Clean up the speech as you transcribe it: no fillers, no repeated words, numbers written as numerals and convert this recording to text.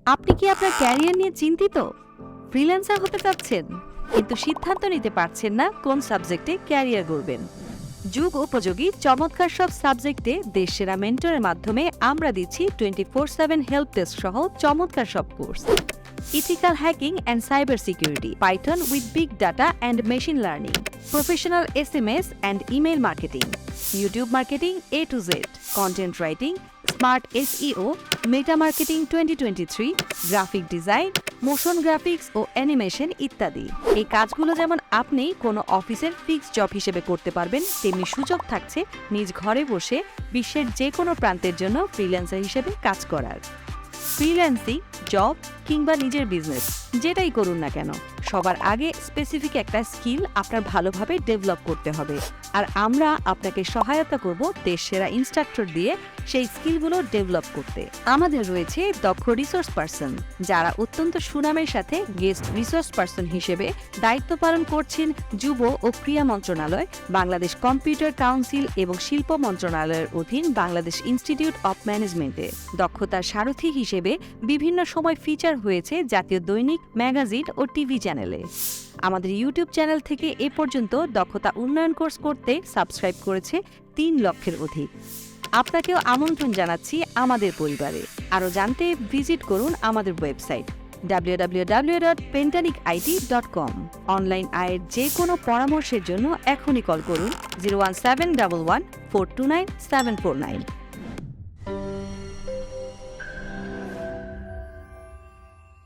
আপনি কি আপনার ক্যারিয়ার নিয়ে চিন্তিত? ফ্রিল্যান্সার হতে চাচ্ছেন, কিন্তু সিদ্ধান্ত নিতে পারছেন না কোন সাবজেক্টে ক্যারিয়ার গড়বেন? যুগ উপযোগী চমৎকার সব সাবজেক্টে দেশসেরা মেন্টরের মাধ্যমে আমরা দিচ্ছি 24/7 হেল্প ডেস্ক সহ চমৎকার সব কোর্স। Ethical hacking and cyber security, Python with big data and machine learning, professional SMS and email marketing, YouTube marketing A to Z, content writing, smart SEO, Meta marketing 2023, graphic design, motion graphics ও animation ইত্যাদি। এই কাজগুলো যেমন আপনি কোনো অফিসের fixed job হিসেবে করতে পারবেন, তেমনি সুযোগ থাকছে নিজ ঘরে বসে বিশ্বের যে কোনো প্রান্তের জন্য ফ্রিল্যান্সার হিসেবে কাজ করার। ফ্রিল্যান্সিং, জব কিংবা নিজের বিজনেস, যেটাই করুন না কেন, সবার আগে স্পেসিফিক একটা স্কিল আপনার ভালোভাবে ডেভেলপ করতে হবে। আর আমরা আপনাকে সহায়তা করব দেশসেরা ইনস্ট্রাক্টর দিয়ে সেই স্কিলগুলো ডেভেলপ করতে। আমাদের রয়েছে দক্ষ রিসোর্স পার্সন, যারা অত্যন্ত সুনামের সাথে গেস্ট রিসোর্স পার্সন হিসেবে দায়িত্ব পালন করছেন যুব ও ক্রীড়া মন্ত্রণালয়, বাংলাদেশ কম্পিউটার কাউন্সিল এবং শিল্প মন্ত্রণালয়ের অধীন বাংলাদেশ ইনস্টিটিউট অব ম্যানেজমেন্টে। দক্ষতার সারথি হিসেবে বিভিন্ন সময় ফিচার হয়েছে জাতীয় দৈনিক, ম্যাগাজিন ও টিভি চ্যানেলে। আমাদের ইউটিউব চ্যানেল থেকে এ পর্যন্ত দক্ষতা উন্নয়ন কোর্স করতে সাবস্ক্রাইব করেছে 3 লক্ষের অধিক। আপনাকেও আমন্ত্রণ জানাচ্ছি আমাদের পরিবারে। আরও জানতে ভিজিট করুন আমাদের ওয়েবসাইট www.pentanikit.com। অনলাইন আয়ের যে কোনো পরামর্শের জন্য এখনই কল করুন 01711 429 749।